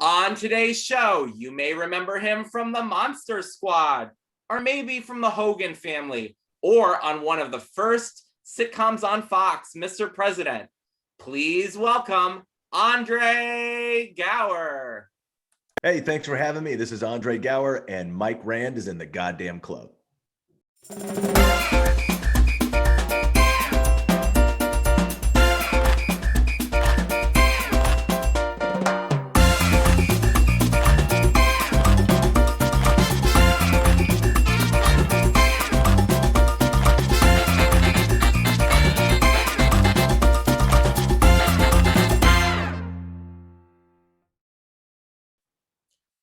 On today's show, you may remember him from the Monster Squad, or maybe from the Hogan Family, or on one of the first sitcoms on Fox, Mr. President. Please welcome Andre Gower. Hey, thanks for having me. This is Andre Gower, and Mike Rand is in the goddamn club.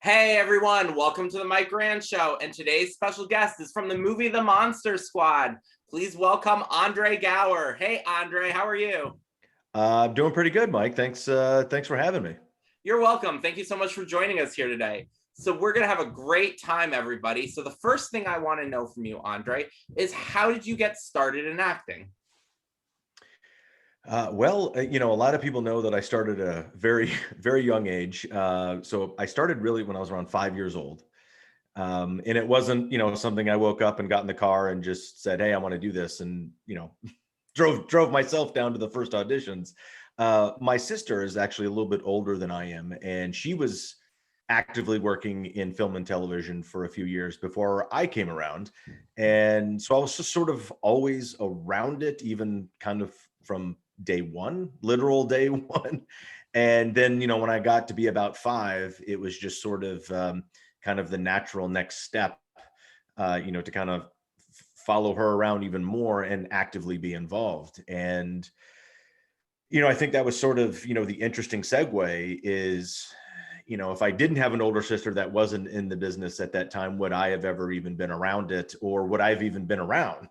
Hey everyone, welcome to the Mike Rand Show, and today's special guest is from the movie The Monster Squad. Please welcome Andre Gower. Hey Andre, how are you? I'm doing pretty good, Mike. Thanks for having me. You're welcome. Thank you so much for joining us here today. So we're going to have a great time, everybody. So the first thing I want to know from you, Andre, is how did you get started in acting? A lot of people know that I started at a very, very young age. So I started really when I was around 5 years old. And it wasn't, something I woke up and got in the car and just said, hey, I want to do this. And, drove myself down to the first auditions. My sister is actually a little bit older than I am, and she was actively working in film and television for a few years before I came around. And so I was just sort of always around it, even kind of from day one, literal day one. And then, when I got to be about 5, it was just sort of kind of the natural next step, to kind of follow her around even more and actively be involved. And, I think that was sort of, the interesting segue is, if I didn't have an older sister that wasn't in the business at that time, would I have ever even been around it, or would I have even been around,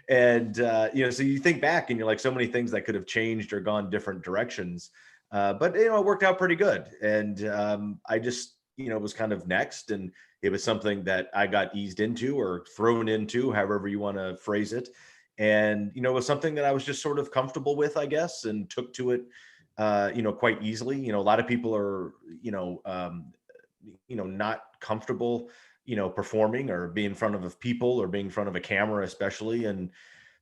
And, so you think back and you're like, so many things that could have changed or gone different directions. But, it worked out pretty good. And I just, was kind of next. And it was something that I got eased into or thrown into, however you want to phrase it. And, it was something that I was just sort of comfortable with, I guess, and took to it, quite easily. A lot of people are, not comfortable, performing or being in front of people or being in front of a camera, especially. And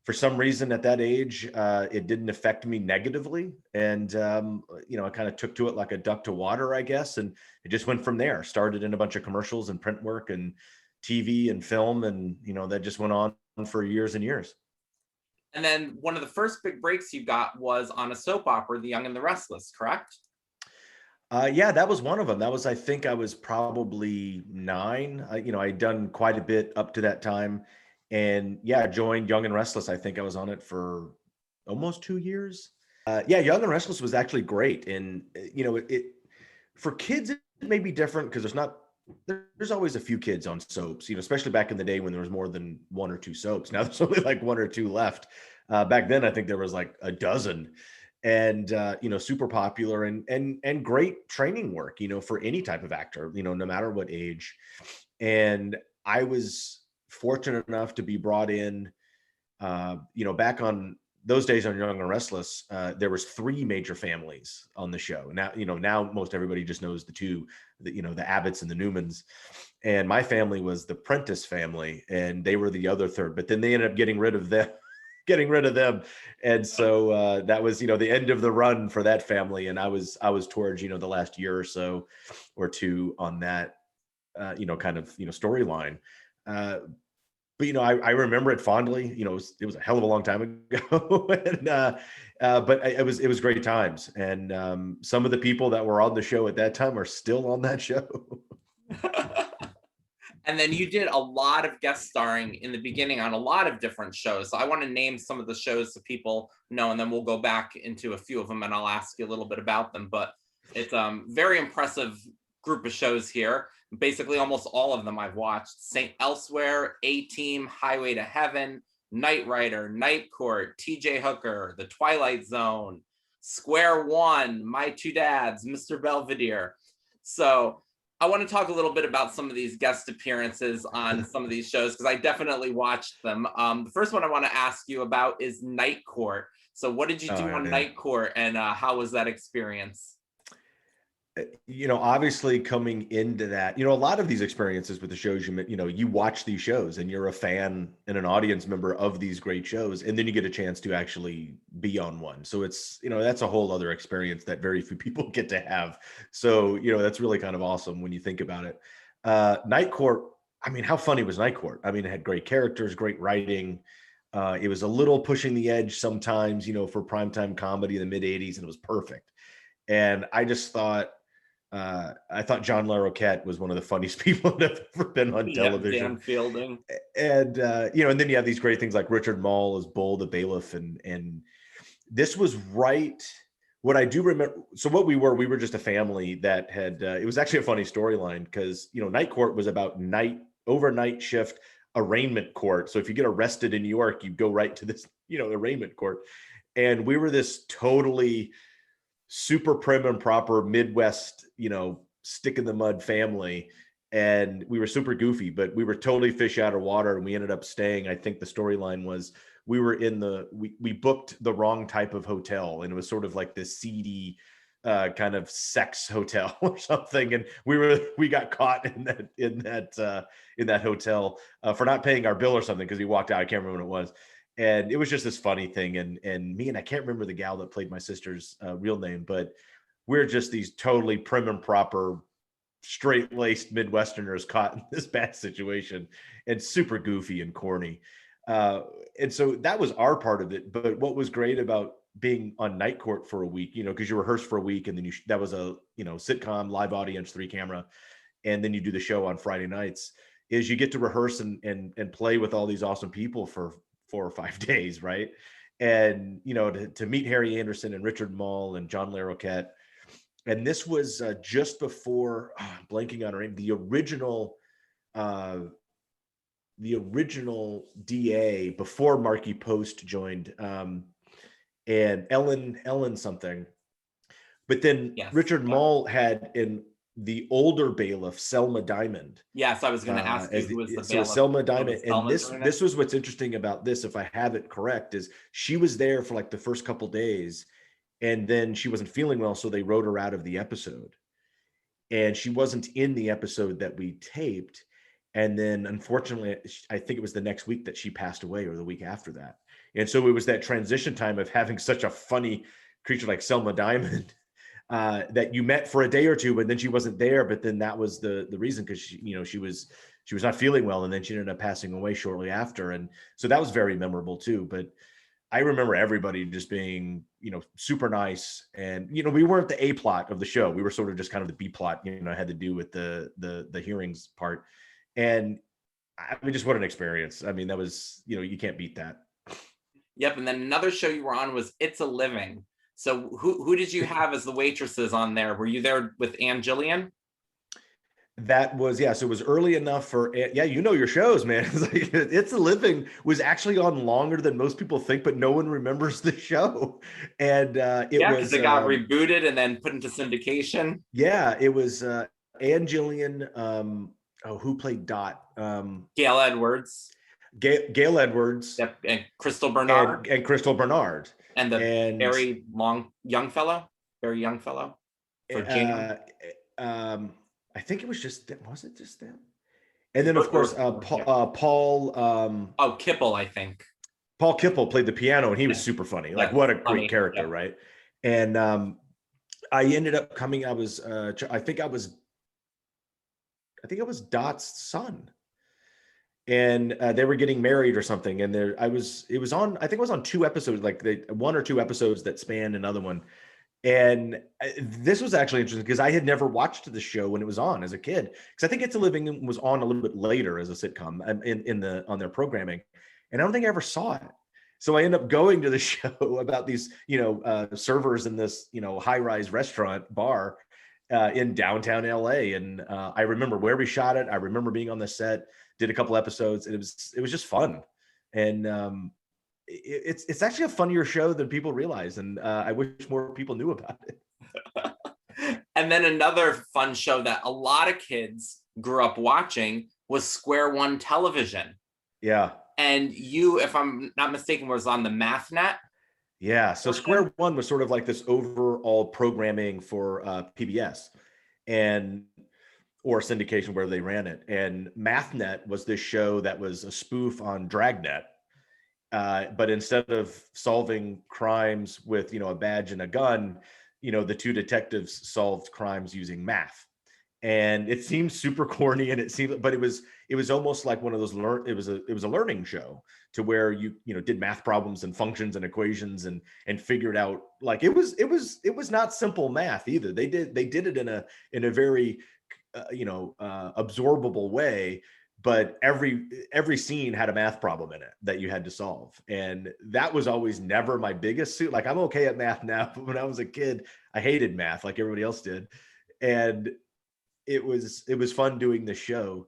for some reason at that age, it didn't affect me negatively. And, I kind of took to it like a duck to water, I guess. And it just went from there. Started in a bunch of commercials and print work and TV and film. And, that just went on for years and years. And then one of the first big breaks you got was on a soap opera, The Young and the Restless, correct? Yeah, that was one of them. I think I was probably 9. I'd done quite a bit up to that time. And yeah, I joined Young and Restless. I think I was on it for almost 2 years. Young and Restless was actually great. And, it for kids, it may be different because there's always a few kids on soaps, especially back in the day when there was more than 1 or 2 soaps. Now there's only like 1 or 2 left. Back then, I think there was like a dozen. And super popular and great training work, for any type of actor, no matter what age. And I was fortunate enough to be brought in, back on those days on Young and Restless. There was 3 major families on the show. Now most everybody just knows the 2, the Abbotts and the Newmans. And my family was the Prentice family, and they were the other third. But then they ended up getting rid of them. And so that was, the end of the run for that family. And I was towards, the last year or so or 2 on that, kind of, storyline. But, I remember it fondly. It was a hell of a long time ago. But it was great times. And some of the people that were on the show at that time are still on that show. And then you did a lot of guest starring in the beginning on a lot of different shows. So I want to name some of the shows so people know, and then we'll go back into a few of them and I'll ask you a little bit about them. But it's a very impressive group of shows here. Basically, almost all of them I've watched. St. Elsewhere, A-Team, Highway to Heaven, Knight Rider, Night Court, TJ Hooker, The Twilight Zone, Square One, My Two Dads, Mr. Belvedere. So I want to talk a little bit about some of these guest appearances on some of these shows because I definitely watched them. The first one I want to ask you about is Night Court. So what did you do on Night Court, and how was that experience? Obviously coming into that, a lot of these experiences with the shows, you watch these shows and you're a fan and an audience member of these great shows, and then you get a chance to actually be on one. So it's, that's a whole other experience that very few people get to have. So, that's really kind of awesome when you think about it. Night Court, I mean, how funny was Night Court? I mean, it had great characters, great writing. It was a little pushing the edge sometimes, for primetime comedy in the mid 80s, and it was perfect. And I thought John LaRoquette was one of the funniest people that have ever been on television. Dan Fielding. And, and then you have these great things like Richard Mall as Bull the bailiff. And this was right. What I do remember, so what we were just a family that had, it was actually a funny storyline because, Night Court was about overnight shift arraignment court. So if you get arrested in New York, you go right to this, arraignment court. And we were this totally super prim and proper Midwest, stick in the mud family. And we were super goofy, but we were totally fish out of water. And we ended up staying, I think the storyline was we were we booked the wrong type of hotel. And it was sort of like this seedy kind of sex hotel or something. And we got caught in that hotel for not paying our bill or something, because we walked out. I can't remember what it was. And it was just this funny thing. And me, and I can't remember the gal that played my sister's real name, but we're just these totally prim and proper, straight-laced Midwesterners caught in this bad situation, and super goofy and corny. And so that was our part of it. But what was great about being on Night Court for a week, because you rehearse for a week, and then that was a sitcom, live audience, 3 camera, and then you do the show on Friday nights, is you get to rehearse and play with all these awesome people for 4 or 5 days, right? And to meet Harry Anderson and Richard Mall and John LaRoquette. And this was just before, I'm blanking on her name, the original DA before Marky Post joined, and Ellen something. But then yes, Richard Mall had the older bailiff, Selma Diamond. Yes, I was going to ask you who was the bailiff. So Selma Diamond, and this was what's interesting about this, if I have it correct, is she was there for like the first couple days, and then she wasn't feeling well, so they wrote her out of the episode, and she wasn't in the episode that we taped. And then unfortunately, I think it was the next week that she passed away, or the week after that. And so it was that transition time of having such a funny creature like Selma Diamond that you met for a day or two, but then she wasn't there. But then that was the reason, because she was not feeling well, and then she ended up passing away shortly after. And so that was very memorable too. But I remember everybody just being, super nice. And, we weren't the A plot of the show. We were sort of just kind of the B plot, had to do with the hearings part. And I mean, just what an experience. I mean, that was, you can't beat that. Yep. And then another show you were on was It's a Living. So who did you have as the waitresses on there? Were you there with Ann Jillian? That was, so it was early enough for, your shows, man. It's a Living was actually on longer than most people think, but no one remembers the show. And because it got rebooted and then put into syndication. Yeah, it was Ann Jillian, who played Dot? Gail Edwards. Gail Edwards. Yep, and Crystal Bernard. And Crystal Bernard. And very young fellow. For Jane. I think it was just them. Was it just them? And then, of course, Paul. Kipple, I think. Paul Kipple played the piano, and he was super funny. Like, what a great character, right? And I ended up coming. I think I was Dot's son, and they were getting married or something. And I think it was on 2 episodes, like 1 or 2 episodes that spanned another one. And this was actually interesting because I had never watched the show when it was on as a kid, because I think It's a Living was on a little bit later as a sitcom on their programming, and I don't think I ever saw it. So I end up going to the show about these, servers in this, high-rise restaurant bar in downtown LA. And I remember where we shot it. I remember being on the set, did a couple episodes, and it was just fun. And it's actually a funnier show than people realize. And I wish more people knew about it. And then another fun show that a lot of kids grew up watching was Square One Television. Yeah. And you, if I'm not mistaken, was on the MathNet. Yeah. So Square One was sort of like this overall programming for PBS. and or syndication where they ran it. And MathNet was this show that was a spoof on Dragnet. But instead of solving crimes with, a badge and a gun, the two detectives solved crimes using math. And it seemed super corny, and but it was almost like one of those it was a learning show, to where you did math problems and functions and equations and figured out, like, it was not simple math either. They did it in a very absorbable way, but every scene had a math problem in it that you had to solve. And that was always never my biggest suit. Like, I'm okay at math now, but when I was a kid, I hated math like everybody else did. And it was fun doing the show.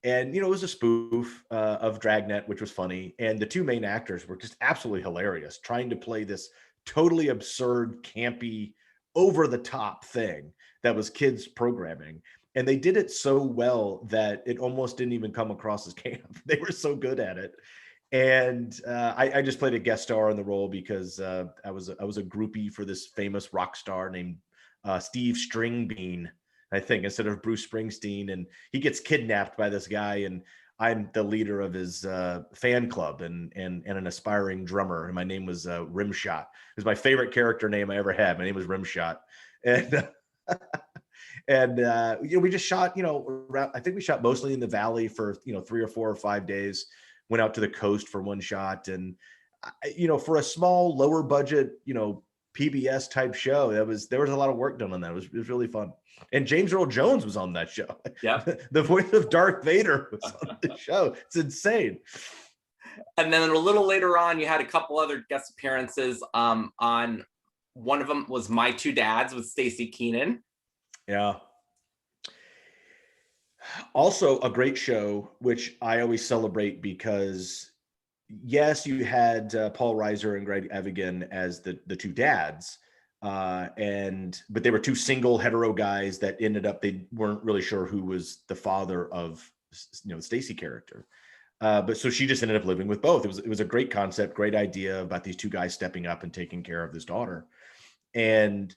And it was a spoof of Dragnet, which was funny. And the two main actors were just absolutely hilarious, trying to play this totally absurd, campy, over the top thing that was kids programming. And they did it so well that it almost didn't even come across as camp. They were so good at it. And I just played a guest star in the role because I was a groupie for this famous rock star named Steve Stringbean, I think, instead of Bruce Springsteen. And he gets kidnapped by this guy, and I'm the leader of his fan club and an aspiring drummer. And my name was Rimshot. It was my favorite character name I ever had. My name was Rimshot. And and we just shot, I think we shot mostly in the Valley for 3 or 4 or 5 days. Went out to the coast for one shot, and for a small, lower budget, PBS type show, there was a lot of work done on that. It was really fun. And James Earl Jones was on that show. Yeah. The voice of Darth Vader was on the show. It's insane. And then a little later on, you had a couple other guest appearances. On one of them was My Two Dads with Stacey Keenan. Yeah. Also a great show, which I always celebrate because, yes, you had Paul Reiser and Greg Evigan as the two dads, but they were two single hetero guys that ended up, they weren't really sure who was the father of the Stacey character. But so she just ended up living with both. It was a great concept, great idea about these two guys stepping up and taking care of this daughter. And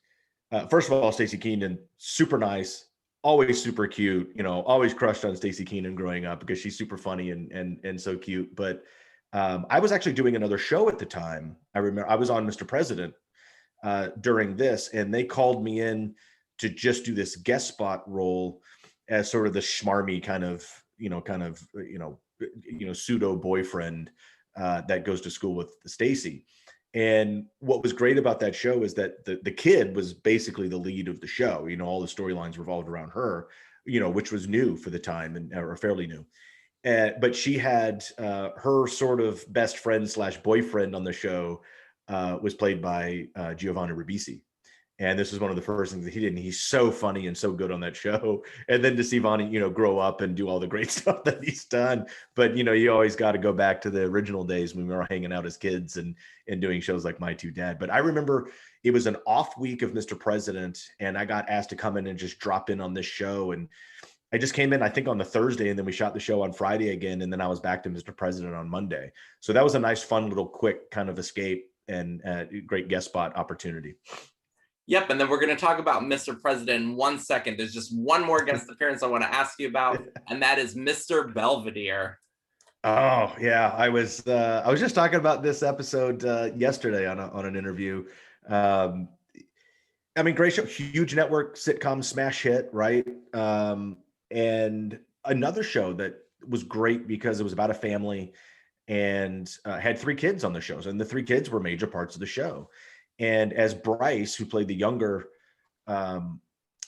first of all, Stacey Keenan, super nice, always super cute, always crushed on Stacey Keenan growing up because she's super funny and so cute. But I was actually doing another show at the time. I remember I was on Mr. President during this, and they called me in to just do this guest spot role as sort of the schmarmy kind of pseudo boyfriend that goes to school with Stacey. And what was great about that show is that the kid was basically the lead of the show. All the storylines revolved around her, which was new for the time or fairly new. But she had her sort of best friend / boyfriend on the show was played by Giovanni Ribisi. And this was one of the first things that he did. And he's so funny and so good on that show. And then to see Vonnie, grow up and do all the great stuff that he's done. But, you always got to go back to the original days when we were hanging out as kids and doing shows like My Two Dad. But I remember it was an off week of Mr. President, and I got asked to come in and just drop in on this show. And I just came in, I think, on the Thursday, and then we shot the show on Friday again. And then I was back to Mr. President on Monday. So that was a nice, fun, little quick kind of escape and great guest spot opportunity. Yep, and then we're going to talk about Mr. President in 1 second. There's just one more guest appearance I want to ask you about, and that is Mr. Belvedere. Oh yeah, I was just talking about this episode yesterday on an interview. Great show, huge network sitcom smash hit, right? And another show that was great because it was about a family and had 3 kids on the shows, and the 3 kids were major parts of the show. And as Bryce, who played the younger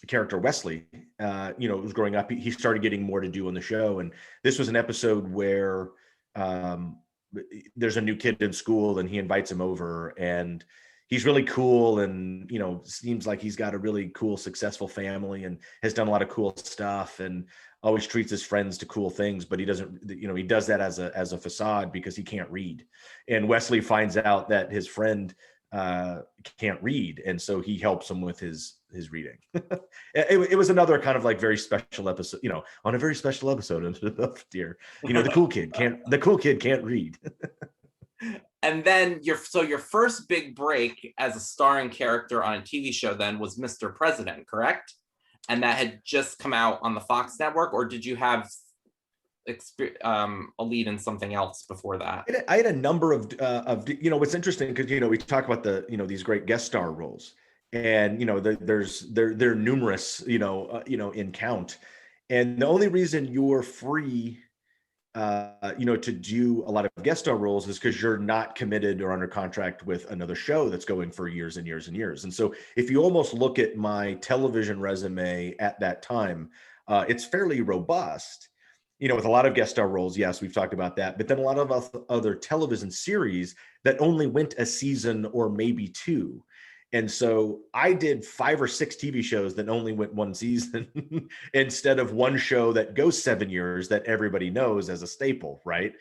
character Wesley, was growing up, he started getting more to do on the show. And this was an episode where there's a new kid in school, and he invites him over, and he's really cool, and seems like he's got a really cool, successful family, and has done a lot of cool stuff, and always treats his friends to cool things. But he doesn't, he does that as a facade because he can't read. And Wesley finds out that his friend can't read, and so he helps him with his reading. It was another kind of like very special episode, on a very special episode of Dear, the cool kid can't read. And then your first big break as a starring character on a TV show then was Mr. President, correct? and that had just come out on the Fox network, or did you have a lead in something else before that? I had a number of what's interesting, because, we talk about these great guest star roles, and, they're numerous, in count. And the only reason you're free, to do a lot of guest star roles is because you're not committed or under contract with another show that's going for years and years and years. And so if you almost look at my television resume at that time, it's fairly robust, with a lot of guest star roles. Yes, we've talked about that, but then a lot of other television series that only went a season or maybe two. And so I did 5 or 6 TV shows that only went one season instead of one show that goes 7 years that everybody knows as a staple, right?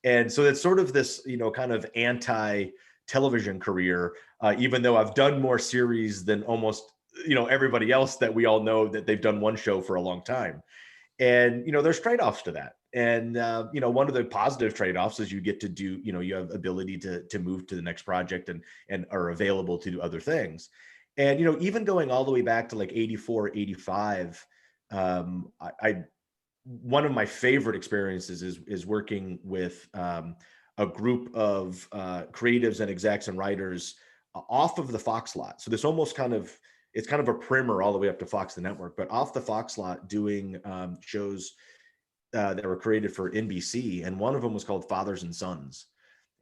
And so it's sort of this, kind of anti-television career, even though I've done more series than almost, everybody else that we all know that they've done one show for a long time. And, there's trade-offs to that. And, one of the positive trade-offs is you get to do, you have ability to move to the next project and are available to do other things. And, even going all the way back to like 84, 85, one of my favorite experiences is working with a group of creatives and execs and writers off of the Fox lot. So this almost it's kind of a primer all the way up to Fox, the network, but off the Fox lot doing shows that were created for NBC. And one of them was called Fathers and Sons.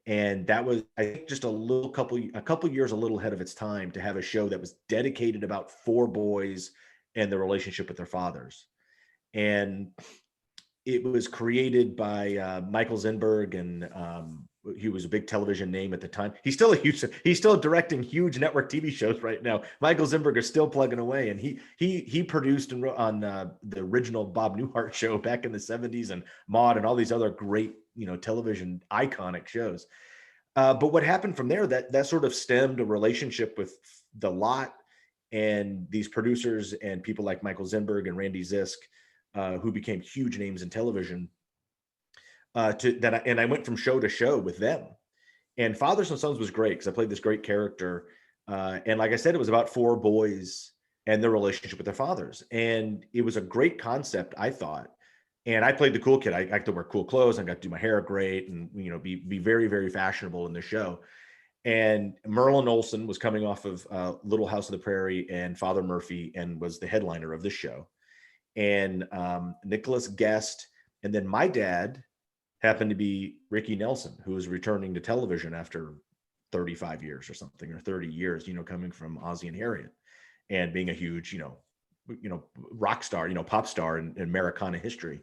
And that was, I think, just a couple years a little ahead of its time to have a show that was dedicated about 4 boys and their relationship with their fathers. And it was created by Michael Zinberg, and he was a big television name at the time. He's still directing huge network TV shows right now. Michael Zinberg is still plugging away, and he produced and wrote on the original Bob Newhart show back in the 70s, and Maude, and all these other great television iconic shows. But what happened from there, that sort of stemmed a relationship with the lot and these producers and people like Michael Zinberg and Randy Zisk, who became huge names in television. And I went from show to show with them. And Fathers and Sons was great because I played this great character. And like I said, it was about 4 boys and their relationship with their fathers. And it was a great concept, I thought. And I played the cool kid. I got to wear cool clothes. I got to do my hair great and, be very, very fashionable in the show. And Merlin Olsen was coming off of Little House of the Prairie and Father Murphy, and was the headliner of this show. And Nicholas Guest, and then my dad happened to be Ricky Nelson, who was returning to television after 35 years or something, or 30 years, coming from Ozzie and Harriet and being a huge, rock star, pop star in Americana history.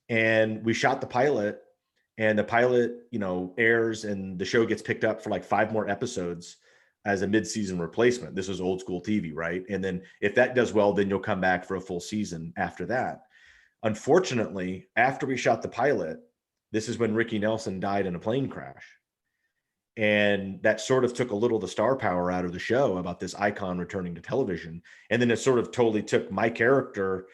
And we shot the pilot, and the pilot, airs, and the show gets picked up for like 5 more episodes as a mid-season replacement. This is old school TV, right? And then if that does well, then you'll come back for a full season after that. Unfortunately, after we shot the pilot, this is when Ricky Nelson died in a plane crash. And that sort of took a little of the star power out of the show about this icon returning to television. And then it sort of totally took my character,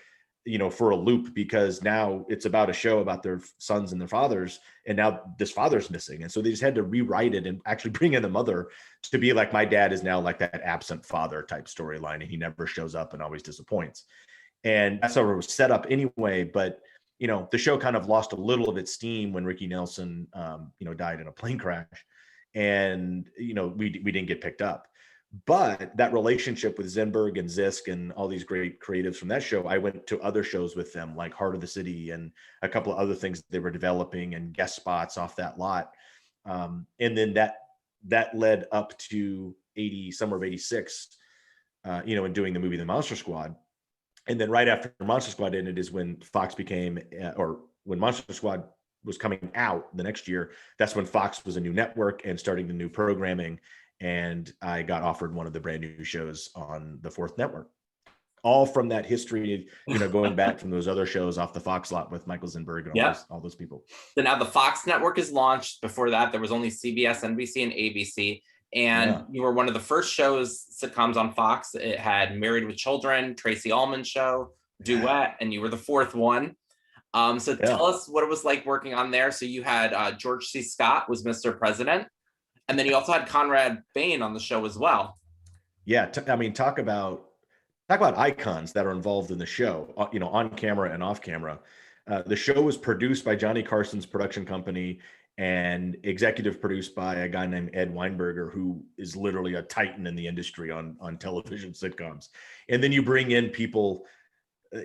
for a loop, because now it's about a show about their sons and their fathers. And now this father's missing. And so they just had to rewrite it and actually bring in the mother to be like, my dad is now like that absent father type storyline, and he never shows up and always disappoints. And that's how it was set up anyway. But, the show kind of lost a little of its steam when Ricky Nelson, died in a plane crash. And, we didn't get picked up. But that relationship with Zinberg and Zisk and all these great creatives from that show, I went to other shows with them, like Heart of the City and a couple of other things they were developing, and guest spots off that lot. And then that led up to summer of 86, and doing the movie The Monster Squad. And then right after Monster Squad ended is when Fox became, or when Monster Squad was coming out the next year, that's when Fox was a new network and starting the new programming. And I got offered one of the brand new shows on the 4th network, all from that history, going back from those other shows off the Fox lot with Michael Zinberg and all those people. So now the Fox network is launched. Before that, there was only CBS, NBC, and ABC. And you were one of the first sitcoms on Fox. It had Married with Children, Tracy Ullman Show, Duet, and you were the 4th one. So tell us what it was like working on there. So you had George C. Scott was Mr. President. And then you also had Conrad Bain on the show as well. Yeah. Talk about talk about icons that are involved in the show, on camera and off camera. The show was produced by Johnny Carson's production company and executive produced by a guy named Ed Weinberger, who is literally a titan in the industry on television sitcoms. And then you bring in people,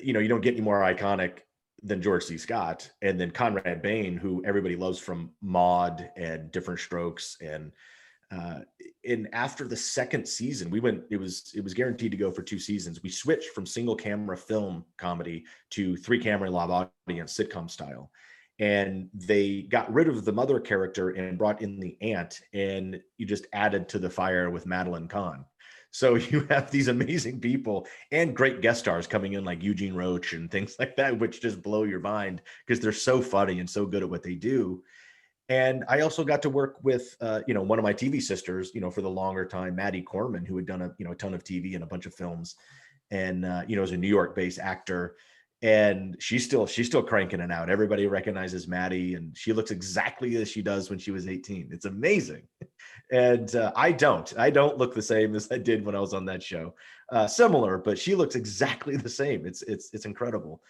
you don't get any more iconic than George C. Scott, and then Conrad Bain, who everybody loves from Maude and Different Strokes. And after the second season, it was guaranteed to go for 2 seasons. We switched from single camera film comedy to 3 camera live audience sitcom style. And they got rid of the mother character and brought in the aunt, and you just added to the fire with Madeline Kahn. So you have these amazing people and great guest stars coming in like Eugene Roach and things like that, which just blow your mind because they're so funny and so good at what they do. And I also got to work with, one of my TV sisters, for the longer time, Maddie Corman, who had done a ton of TV and a bunch of films, and is a New York-based actor, and she's still cranking it out. Everybody recognizes Maddie, and she looks exactly as she does when she was 18. It's amazing. And I don't look the same as I did when I was on that show. Similar, but she looks exactly the same. It's incredible,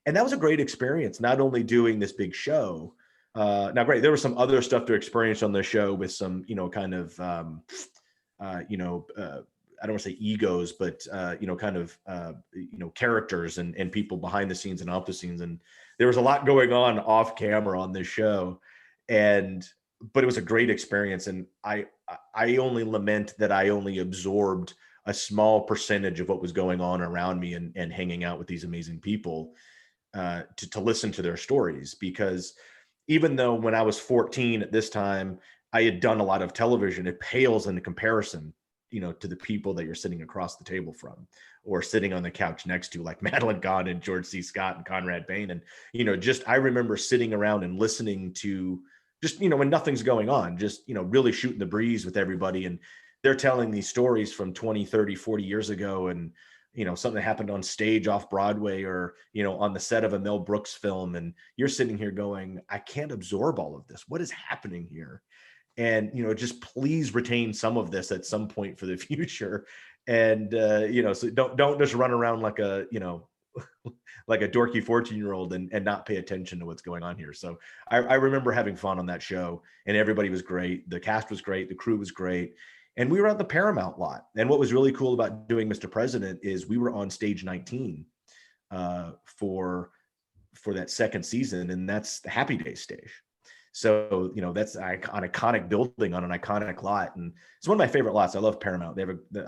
and that was a great experience. Not only doing this big show. Now, great. There was some other stuff to experience on the show with some, kind of, I don't want to say egos, but kind of, characters and people behind the scenes and off the scenes. And there was a lot going on off camera on this show, but it was a great experience. And I only lament that I only absorbed a small percentage of what was going on around me and hanging out with these amazing people to listen to their stories, because even though when I was 14 at this time, I had done a lot of television, it pales into comparison, to the people that you're sitting across the table from or sitting on the couch next to, like Madeline Kahn and George C. Scott and Conrad Bain. And, I remember sitting around and listening to just, when nothing's going on, just, really shooting the breeze with everybody. And they're telling these stories from 20, 30, 40 years ago. And, something that happened on stage off Broadway or, on the set of a Mel Brooks film. And you're sitting here going, I can't absorb all of this. What is happening here? And, just please retain some of this at some point for the future. And, so don't just run around like a, like a dorky 14-year-old and not pay attention to what's going on here. So I remember having fun on that show, and everybody was great. The cast was great. The crew was great. And we were at the Paramount lot. And what was really cool about doing Mr. President is we were on stage 19 for that second season. And that's the Happy Days stage. So, that's an iconic building on an iconic lot. And it's one of my favorite lots. I love Paramount.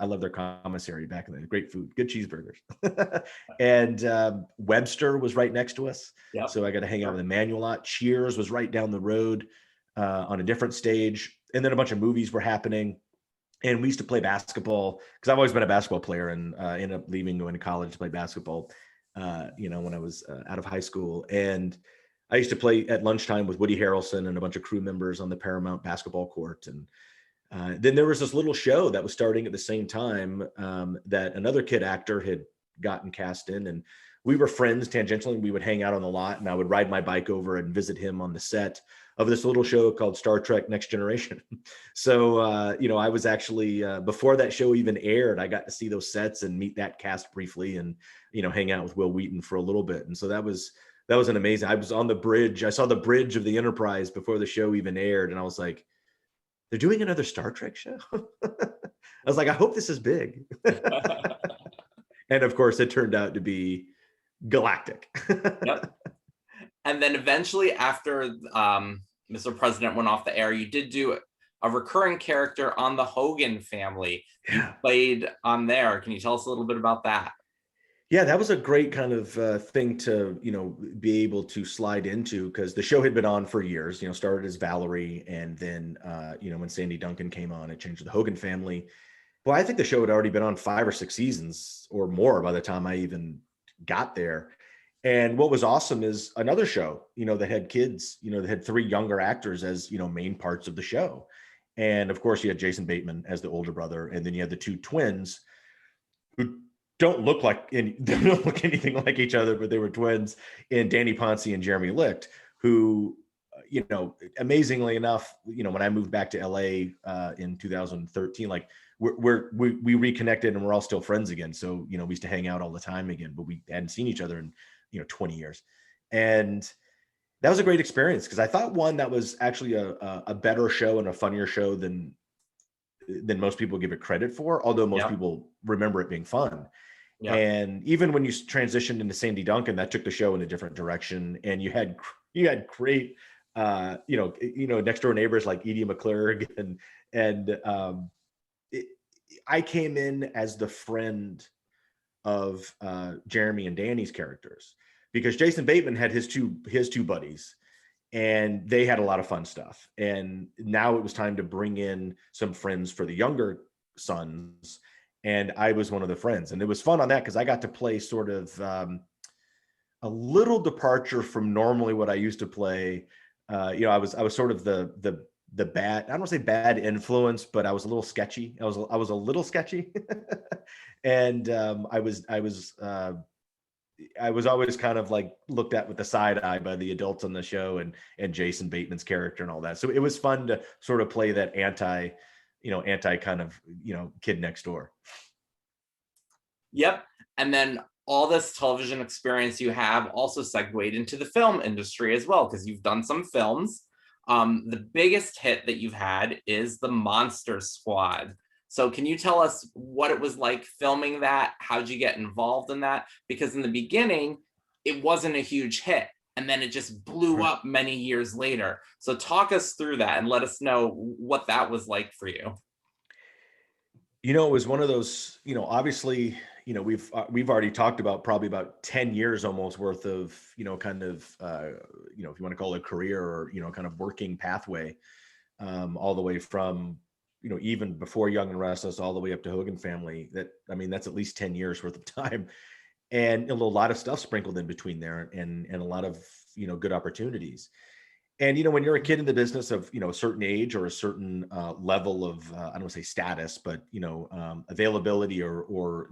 I love their commissary back in there. Great food, good cheeseburgers. And Webster was right next to us. Yep. So I got to hang out with Emmanuel a lot. Cheers was right down the road on a different stage. And then a bunch of movies were happening. And we used to play basketball because I've always been a basketball player, and ended up going to college to play basketball, when I was out of high school. And I used to play at lunchtime with Woody Harrelson and a bunch of crew members on the Paramount basketball court. And then there was this little show that was starting at the same time that another kid actor had gotten cast in. And we were friends tangentially. We would hang out on the lot, and I would ride my bike over and visit him on the set of this little show called Star Trek Next Generation. So, I was actually, before that show even aired, I got to see those sets and meet that cast briefly and, hang out with Will Wheaton for a little bit. And so that was an amazing, I was on the bridge. I saw the bridge of the Enterprise before the show even aired. And I was like, they're doing another Star Trek show? I was like, I hope this is big. And of course, it turned out to be galactic. Yep. And then eventually, after Mr. President went off the air, you did do a recurring character on the Hogan Family. You played on there. Can you tell us a little bit about that? Yeah, that was a great kind of thing to, be able to slide into, because the show had been on for years, started as Valerie. And then, when Sandy Duncan came on, it changed to the Hogan Family. Well, I think the show had already been on 5 or 6 seasons or more by the time I even got there. And what was awesome is another show, that had kids, that had 3 younger actors as, main parts of the show. And of course, you had Jason Bateman as the older brother. And then you had the 2 twins who don't look anything like each other, but they were twins, and Danny Ponce and Jeremy Licht, who, amazingly enough, when I moved back to LA in 2013, like we reconnected and we're all still friends again. So, we used to hang out all the time again, but we hadn't seen each other in, 20 years. And that was a great experience because I thought, one, that was actually a better show and a funnier show than most people give it credit for, although most people remember it being fun. And even when you transitioned into Sandy Duncan, that took the show in a different direction. And you had great, next door neighbors like Edie McClurg, and I came in as the friend of Jeremy and Danny's characters, because Jason Bateman had his two buddies, and they had a lot of fun stuff. And now it was time to bring in some friends for the younger sons, and I was one of the friends, and it was fun on that because I got to play sort of a little departure from normally what I used to play. I was sort of the bad, I don't want to say bad influence, but I was a little sketchy. I was a little sketchy. And I was always kind of like looked at with the side eye by the adults on the show, and Jason Bateman's character and all that. So it was fun to sort of play that anti kind of, kid next door. Yep. And then all this television experience you have also segued into the film industry as well, because you've done some films. The biggest hit that you've had is the Monster Squad. So can you tell us what it was like filming that? How'd you get involved in that? Because in the beginning, it wasn't a huge hit, and then it just blew up many years later. So talk us through that and let us know what that was like for you. It was one of those, obviously, we've already talked about probably about 10 years almost worth of, kind of, if you want to call it a career or, kind of working pathway, all the way from, even before Young and Restless, all the way up to Hogan Family. That's at least 10 years worth of time, and a lot of stuff sprinkled in between there, and a lot of, good opportunities. And, when you're a kid in the business of, a certain age or a certain level of, I don't want to say status, but, availability or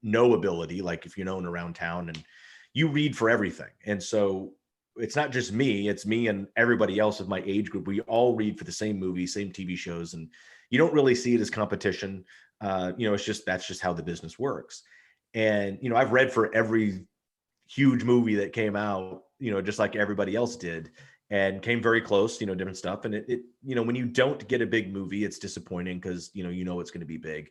knowability, like if you're known around town, and you read for everything. And so it's not just me, it's me and everybody else of my age group. We all read for the same movies, same TV shows, and you don't really see it as competition. That's just how the business works. And, I've read for every huge movie that came out, just like everybody else did, and came very close, different stuff. And it when you don't get a big movie, it's disappointing because, it's going to be big.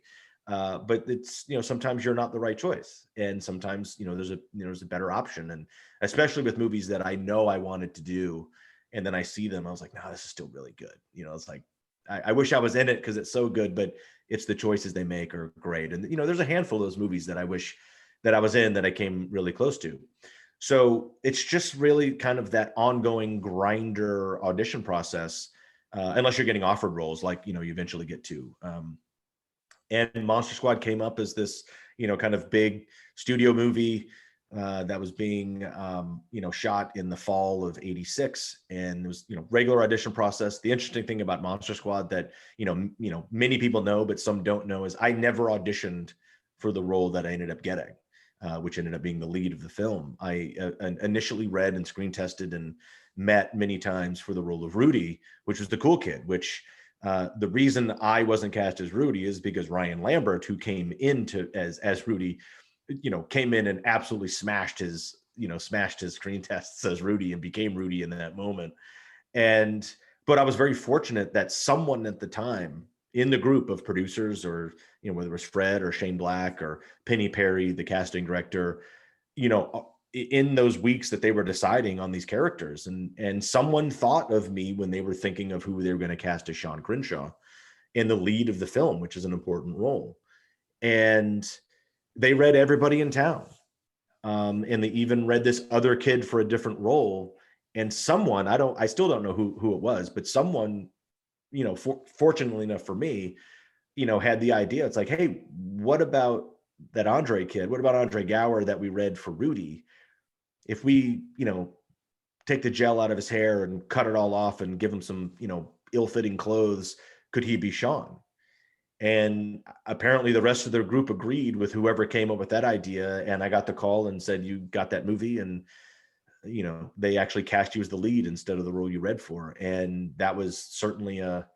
But it's, sometimes you're not the right choice. And sometimes, there's a better option. And especially with movies that I know I wanted to do, and then I see them, I was like, no, this is still really good. It's like, I wish I was in it because it's so good, but it's the choices they make are great. And, there's a handful of those movies that I wish that I was in that I came really close to. So it's just really kind of that ongoing grinder audition process, unless you're getting offered roles like, you eventually get to. And Monster Squad came up as this, kind of big studio movie that was being, shot in the fall of '86. And it was, regular audition process. The interesting thing about Monster Squad that, many people know, but some don't know, is I never auditioned for the role that I ended up getting. Which ended up being the lead of the film. I initially read and screen tested and met many times for the role of Rudy, which was the cool kid, which the reason I wasn't cast as Rudy is because Ryan Lambert, who came into as Rudy, came in and absolutely smashed his screen tests as Rudy and became Rudy in that moment. But I was very fortunate that someone at the time in the group of producers, or whether it was Fred or Shane Black or Penny Perry, the casting director, in those weeks that they were deciding on these characters, and someone thought of me when they were thinking of who they were going to cast as Sean Crenshaw in the lead of the film, which is an important role. And they read everybody in town, and they even read this other kid for a different role. And someone, I still don't know who it was, but someone, fortunately enough for me, had the idea. It's like, hey, what about that Andre kid? What about Andre Gower that we read for Rudy? If we, take the gel out of his hair and cut it all off and give him some, ill-fitting clothes, could he be Sean? And apparently the rest of their group agreed with whoever came up with that idea. And I got the call and said, you got that movie. And, they actually cast you as the lead instead of the role you read for. And that was certainly a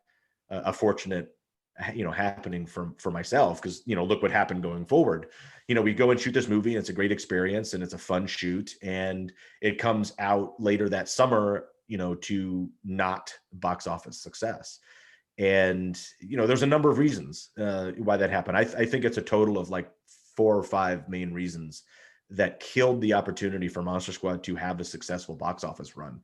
fortunate happening for myself, because look what happened going forward. We go and shoot this movie, and it's a great experience, and it's a fun shoot, and it comes out later that summer, to not box office success. And there's a number of reasons why that happened. I think it's a total of like 4 or 5 main reasons that killed the opportunity for Monster Squad to have a successful box office run.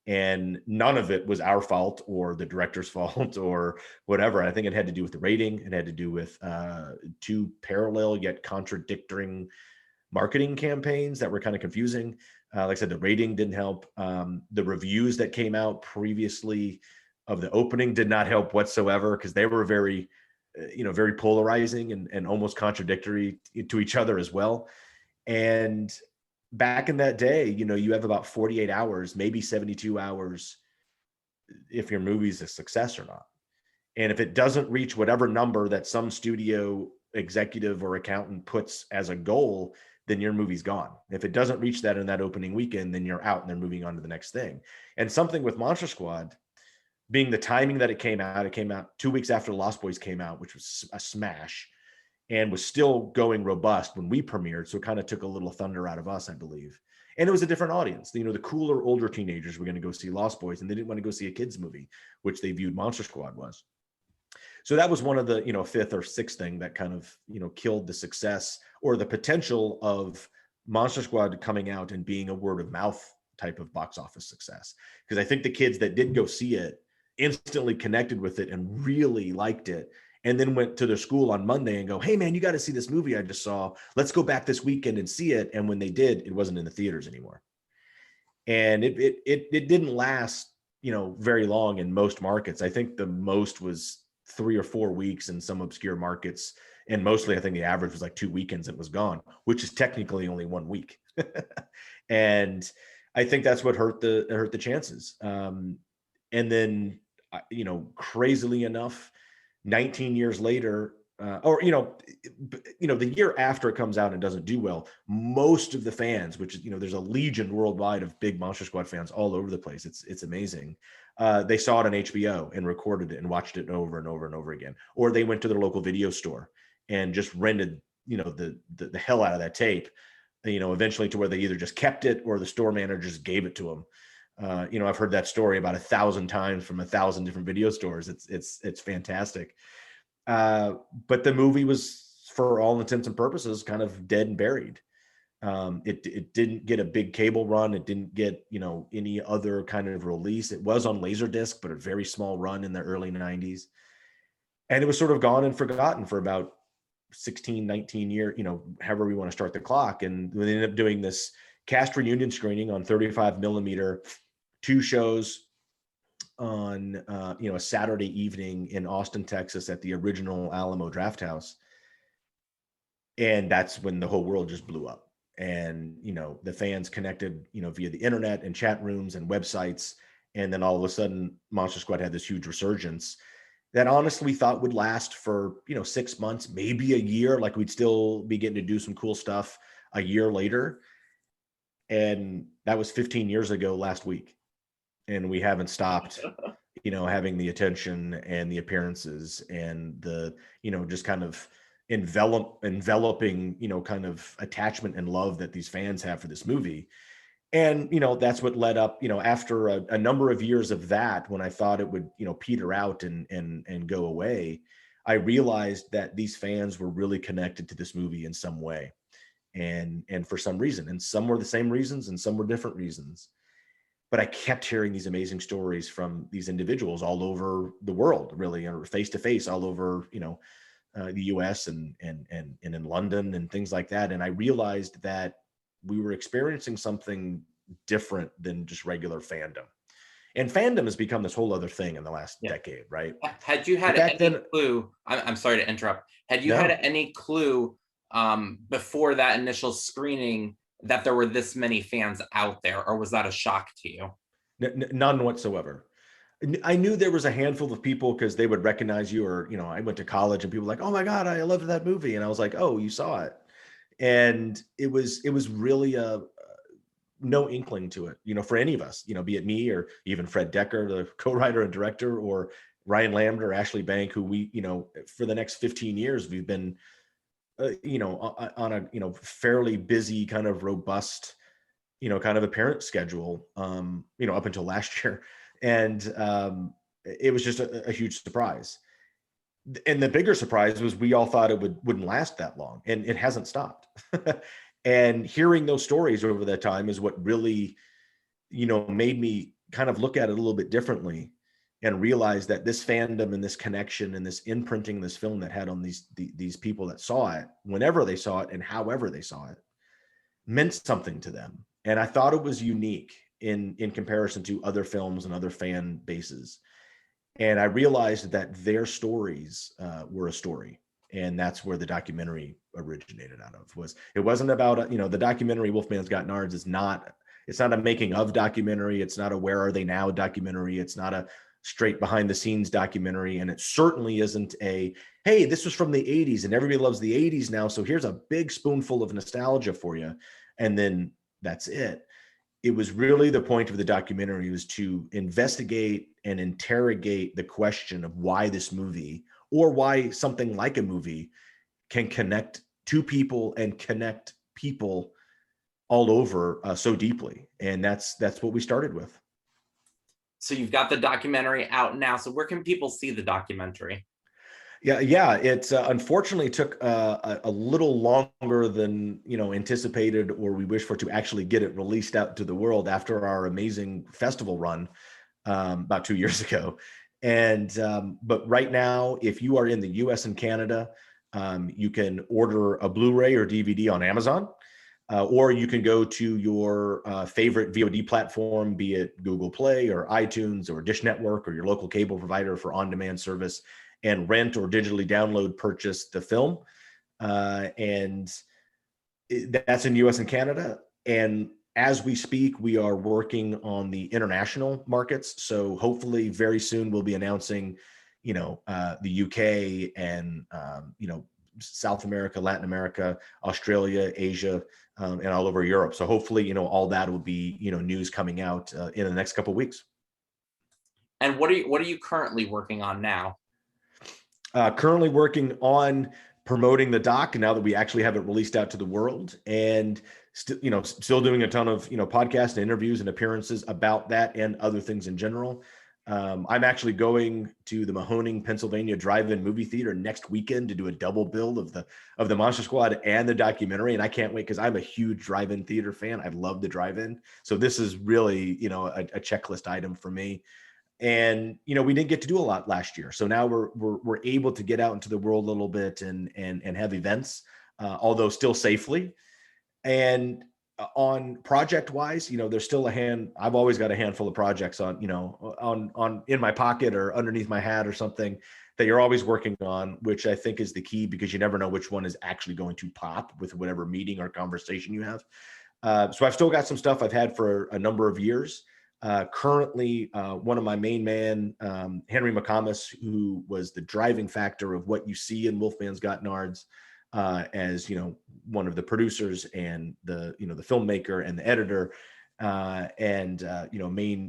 And none of it was our fault or the director's fault or whatever. I think it had to do with the rating. It had to do with 2 parallel yet contradicting marketing campaigns that were kind of confusing. Like I said, the rating didn't help. The reviews that came out previously of the opening did not help whatsoever, because they were very, very polarizing and almost contradictory to each other as well. And back in that day, you have about 48 hours, maybe 72 hours, if your movie's a success or not. And if it doesn't reach whatever number that some studio executive or accountant puts as a goal, then your movie's gone. If it doesn't reach that in that opening weekend, then you're out and they're moving on to the next thing. And something with Monster Squad being the timing that it came out 2 weeks after The Lost Boys came out, which was a smash, and was still going robust when we premiered. So it kind of took a little thunder out of us, I believe. And it was a different audience. The cooler, older teenagers were going to go see Lost Boys, and they didn't want to go see a kids movie, which they viewed Monster Squad was. So that was one of the, 5th or 6th thing that kind of, killed the success or the potential of Monster Squad coming out and being a word of mouth type of box office success. Because I think the kids that did go see it instantly connected with it and really liked it, and then went to their school on Monday and go, hey man, you got to see this movie I just saw. Let's go back this weekend and see it. And when they did, it wasn't in the theaters anymore. And it didn't last, very long in most markets. I think the most was 3 or 4 weeks in some obscure markets. And mostly, I think the average was like 2 weekends it was gone, which is technically only 1 week. And I think that's what hurt the chances. And then, crazily enough, 19 years later, the year after it comes out and doesn't do well, most of the fans, which is, there's a legion worldwide of big Monster Squad fans all over the place. It's amazing. They saw it on HBO and recorded it and watched it over and over and over again. Or they went to their local video store and just rented, the hell out of that tape, eventually to where they either just kept it or the store managers gave it to them. I've heard that story about 1,000 times from 1,000 different video stores. It's fantastic. But the movie was, for all intents and purposes, kind of dead and buried. It didn't get a big cable run. It didn't get, any other kind of release. It was on Laserdisc, but a very small run in the early 90s. And it was sort of gone and forgotten for about 16, 19 years, however we want to start the clock. And we ended up doing this cast reunion screening on 35 millimeter, 2 shows on a Saturday evening in Austin, Texas, at the original Alamo Drafthouse. And that's when the whole world just blew up. And the fans connected via the internet and chat rooms and websites. And then all of a sudden Monster Squad had this huge resurgence that honestly we thought would last for 6 months, maybe a year. Like we'd still be getting to do some cool stuff a year later. And that was 15 years ago last week. And we haven't stopped, having the attention and the appearances and the, just kind of enveloping, kind of attachment and love that these fans have for this movie. And, that's what led up, after a number of years of that, when I thought it would, peter out and go away, I realized that these fans were really connected to this movie in some way. And for some reason, and some were the same reasons and some were different reasons. But I kept hearing these amazing stories from these individuals all over the world, really, or face to face all over, the US and in London and things like that. And I realized that we were experiencing something different than just regular fandom. And fandom has become this whole other thing in the last decade, right? Had you had any clue? I'm sorry to interrupt. Had you had any clue before that initial screening that there were this many fans out there, or was that a shock to you? None whatsoever. I knew there was a handful of people because they would recognize you, or, I went to college and people were like, oh my God, I loved that movie. And I was like, oh, you saw it. And it was really no inkling to it, for any of us, be it me or even Fred Decker, the co-writer and director, or Ryan Lambert or Ashley Bank, who we, for the next 15 years, we've been, on a, fairly busy kind of robust, kind of appearance schedule, up until last year. And it was just a huge surprise. And the bigger surprise was we all thought it wouldn't last that long, and it hasn't stopped. And hearing those stories over that time is what really, made me kind of look at it a little bit differently and realize that this fandom and this connection and this imprinting this film that had on these people that saw it, whenever they saw it and however they saw it, meant something to them. And I thought it was unique in comparison to other films and other fan bases. And I realized that their stories were a story. And that's where the documentary originated out of. It wasn't about, the documentary Wolfman's Got Nards it's not a making of documentary. It's not a Where Are They Now documentary. It's not a straight behind the scenes documentary. And it certainly isn't a, hey, this was from the 80s and everybody loves the 80s now, so here's a big spoonful of nostalgia for you. And then that's it. It was really the point of the documentary was to investigate and interrogate the question of why this movie, or why something like a movie, can connect to people and connect people all over so deeply. And that's what we started with. So you've got the documentary out now. So where can people see the documentary? Yeah. It unfortunately took a little longer than anticipated, or we wish for, to actually get it released out to the world after our amazing festival run about 2 years ago. And but right now, if you are in the U.S. and Canada, you can order a Blu-ray or DVD on Amazon, or you can go to your favorite VOD platform, be it Google Play or iTunes or Dish Network or your local cable provider for on-demand service, and rent or digitally download purchase the film. And that's in US and Canada. And as we speak, we are working on the international markets. So hopefully very soon we'll be announcing, the UK and, South America, Latin America, Australia, Asia, and all over Europe. So hopefully, all that will be, news coming out in the next couple of weeks. And what are you currently working on now? Currently working on promoting the doc now that we actually have it released out to the world, and still doing a ton of podcasts and interviews and appearances about that and other things in general. I'm actually going to the Mahoning, Pennsylvania drive-in movie theater next weekend to do a double bill of the Monster Squad and the documentary, and I can't wait because I'm a huge drive-in theater fan. I love the drive-in, so this is really a checklist item for me. And we didn't get to do a lot last year, so now we're able to get out into the world a little bit and have events, although still safely. And on project wise, there's still I've always got a handful of projects on in my pocket or underneath my hat or something that you're always working on, which I think is the key, because you never know which one is actually going to pop with whatever meeting or conversation you have. So I've still got some stuff I've had for a number of years. Currently, one of my main man, Henry McComas, who was the driving factor of what you see in Wolfman's Got Nards, as one of the producers and the filmmaker and the editor, and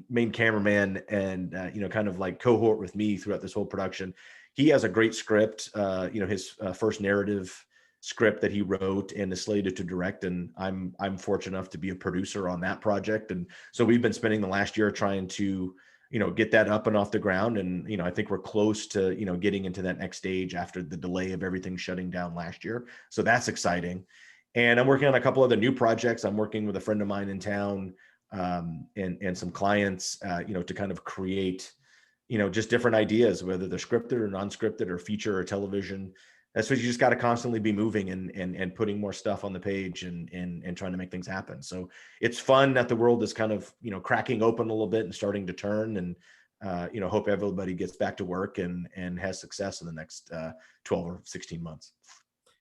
main cameraman, and kind of like cohort with me throughout this whole production. He has a great script, his first narrative script that he wrote and is slated to direct, and I'm fortunate enough to be a producer on that project. And so we've been spending the last year trying to get that up and off the ground, and I think we're close to getting into that next stage after the delay of everything shutting down last year. So that's exciting. And I'm working on a couple other new projects. I'm working with a friend of mine in town, and some clients, to kind of create just different ideas, whether they're scripted or non-scripted or feature or television. That's what you just got to constantly be moving and putting more stuff on the page and trying to make things happen. So it's fun that the world is kind of, cracking open a little bit and starting to turn, and, hope everybody gets back to work and has success in the next 12 or 16 months.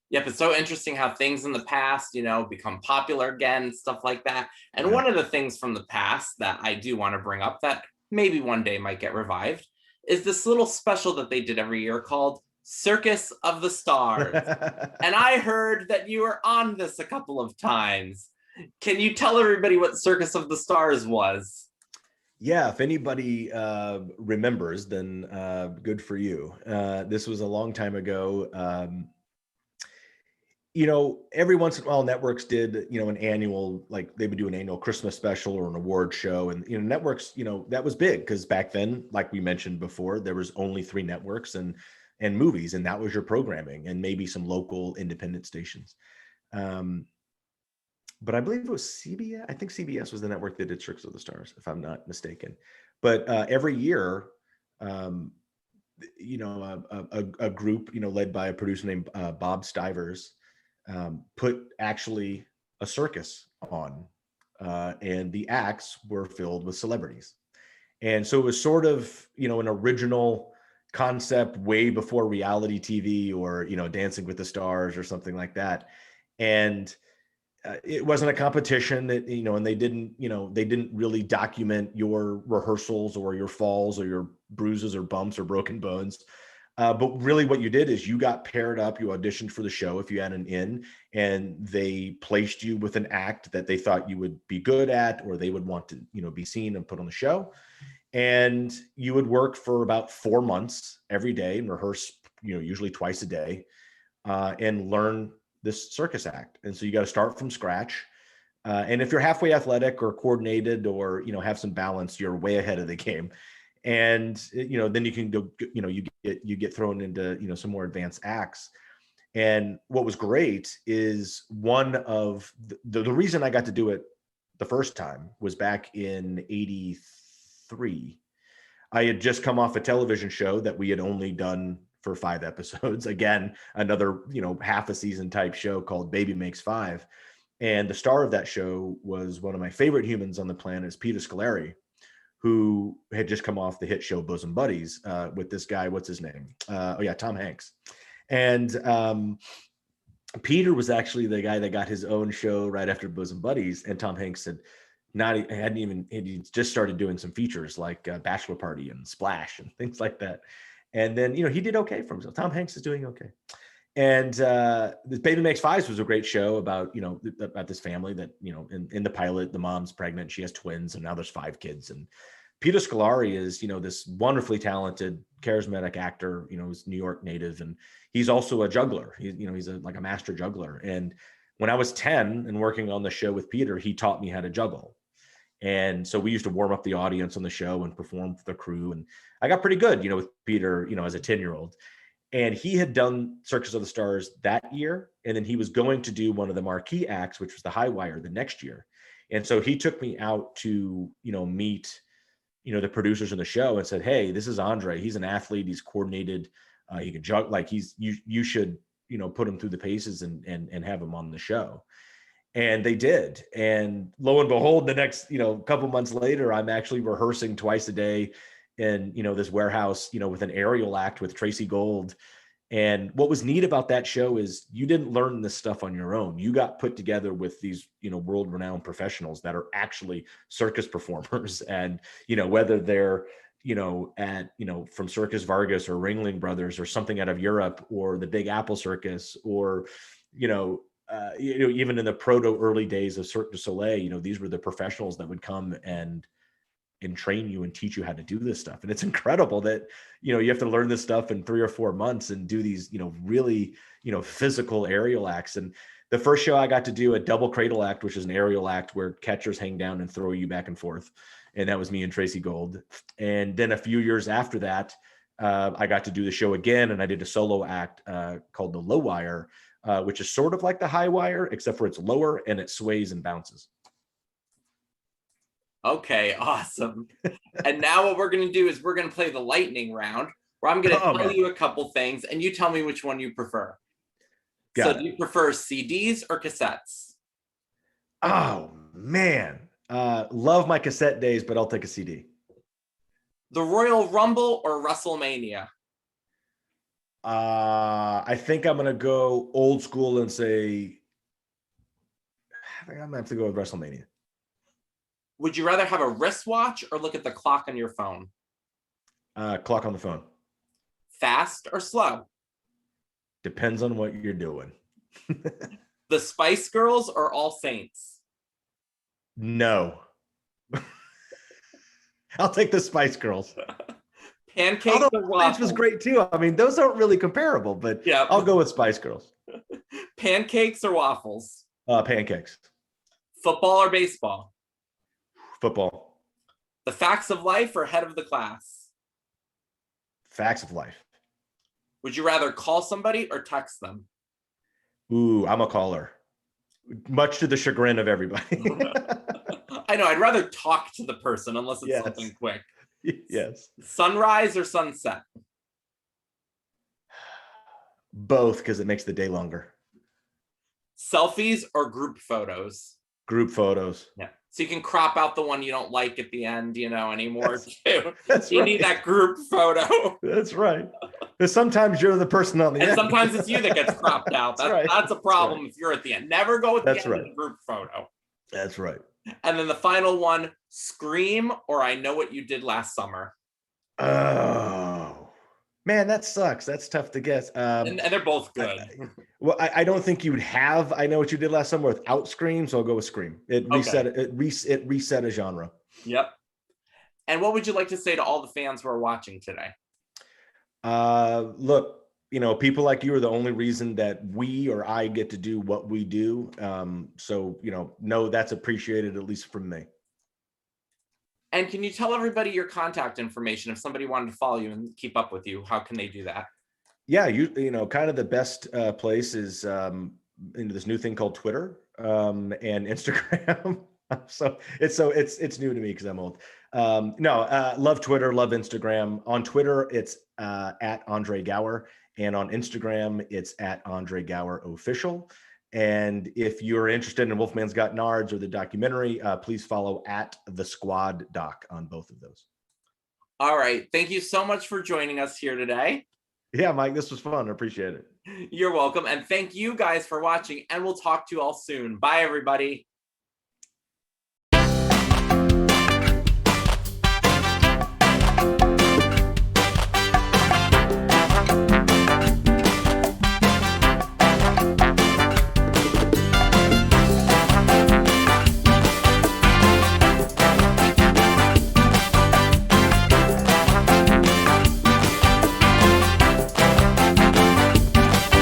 Yep, it's so interesting how things in the past, become popular again, stuff like that. And One of the things from the past that I do want to bring up that maybe one day might get revived is this little special that they did every year called Circus of the Stars. And I heard that you were on this a couple of times. Can you tell everybody what Circus of the Stars was? Yeah, if anybody remembers, then good for you. This was a long time ago. Every once in a while, networks did, an annual, like they would do an annual Christmas special or an award show. And, networks, that was big because back then, like we mentioned before, there was only 3 networks and movies, and that was your programming, and maybe some local independent stations. But I believe it was CBS. I think CBS was the network that did Circus of the Stars, if I'm not mistaken. But every year, um, a group, led by a producer named Bob Stivers, put actually a circus on, and the acts were filled with celebrities. And so it was sort of, an original concept way before reality TV or, Dancing with the Stars or something like that. And it wasn't a competition that, and they didn't really document your rehearsals or your falls or your bruises or bumps or broken bones. But really what you did is you got paired up, you auditioned for the show if you had an in, and they placed you with an act that they thought you would be good at, or they would want to, be seen and put on the show. And you would work for about 4 months every day and rehearse, usually twice a day, and learn this circus act. And so you got to start from scratch. And if you're halfway athletic or coordinated or, have some balance, you're way ahead of the game. And, then you can go, you get thrown into, some more advanced acts. And what was great is one of the reason I got to do it the first time was back in 83. I had just come off a television show that we had only done for 5 episodes. Again, another, half a season type show called Baby Makes 5. And the star of that show was one of my favorite humans on the planet, is Peter Scolari, who had just come off the hit show Bosom Buddies with this guy. What's his name? Tom Hanks. And Peter was actually the guy that got his own show right after Bosom Buddies. And Tom Hanks he just started doing some features like Bachelor Party and Splash and things like that. And then, he did okay for himself. Tom Hanks is doing okay. And this Baby Makes Fives was a great show about, about this family that, in the pilot, the mom's pregnant, she has twins, and now there's 5 kids. And Peter Scolari is, this wonderfully talented, charismatic actor, he's New York native, and he's also a juggler. He's like a master juggler. And when I was 10 and working on the show with Peter, he taught me how to juggle. And so we used to warm up the audience on the show and perform for the crew. And I got pretty good, with Peter, as a 10-year-old. And he had done Circus of the Stars that year. And then he was going to do one of the marquee acts, which was the High Wire, the next year. And so he took me out to, meet, the producers in the show and said, "Hey, this is Andre. He's an athlete. He's coordinated. He can juggle. Like you should, put him through the paces and have him on the show." And they did. And lo and behold, the next, couple months later, I'm actually rehearsing twice a day in, this warehouse, with an aerial act with Tracy Gold. And what was neat about that show is you didn't learn this stuff on your own. You got put together with these, world-renowned professionals that are actually circus performers. And, whether they're, from Circus Vargas or Ringling Brothers or something out of Europe or the Big Apple Circus or, even in the proto early days of Cirque du Soleil, these were the professionals that would come and train you and teach you how to do this stuff. And it's incredible that, you have to learn this stuff in 3 or 4 months and do these, really, physical aerial acts. And the first show I got to do a double cradle act, which is an aerial act where catchers hang down and throw you back and forth. And that was me and Tracy Gold. And then a few years after that, I got to do the show again. And I did a solo act called the Low Wire, which is sort of like the High Wire, except for it's lower and it sways and bounces. Okay, awesome. And now what we're going to do is we're going to play the lightning round, where I'm going to tell you a couple things and you tell me which one you prefer. Do you prefer CDs or cassettes? Oh, man. Love my cassette days, but I'll take a CD. The Royal Rumble or WrestleMania? I think I'm going to go old school and say, I think I'm going to have to go with WrestleMania. Would you rather have a wristwatch or look at the clock on your phone? Clock on the phone. Fast or slow? Depends on what you're doing. The Spice Girls or All Saints? No. I'll take the Spice Girls. Pancakes Although or Ranch was waffles? great too. I mean, those aren't really comparable, but Yeah. I'll go with Spice Girls. Pancakes or waffles? Pancakes. Football or baseball? Football. The Facts of Life or Head of the Class? Facts of Life. Would you rather call somebody or text them? Ooh, I'm a caller. Much to the chagrin of everybody. I know, I'd rather talk to the person unless it's Yes. something quick. Yes. Sunrise or sunset? Both, because it makes the day longer. Selfies or group photos? Group photos. Yeah. So you can crop out the one you don't like at the end, anymore too. That's You right. need that group photo. That's right. Because sometimes you're the person on the And end. sometimes it's you that gets cropped out. That's right. That's a problem if you're at the end. Never go at the That's end right. of the group photo. That's right. And then the final one, Scream or I Know What You Did Last Summer. Oh, man, that sucks. That's tough to guess. And they're both good. I don't think you'd have I Know What You Did Last Summer without Scream, so I'll go with Scream. It reset it reset a genre. Yep. And what would you like to say to all the fans who are watching today? Look, people like you are the only reason that we or I get to do what we do. So, know that's appreciated, at least from me. And can you tell everybody your contact information if somebody wanted to follow you and keep up with you? How can they do that? Yeah, kind of the best place is into this new thing called Twitter and Instagram. So it's new to me because I'm old. Love Twitter, love Instagram. On Twitter, it's at Andre Gower, and on Instagram, it's at Andre Gower Official. And if you're interested in Wolfman's Got Nards or the documentary, please follow at The Squad Doc on both of those. All right. Thank you so much for joining us here today. Yeah, Mike, this was fun. I appreciate it. You're welcome. And thank you guys for watching, and we'll talk to you all soon. Bye, everybody.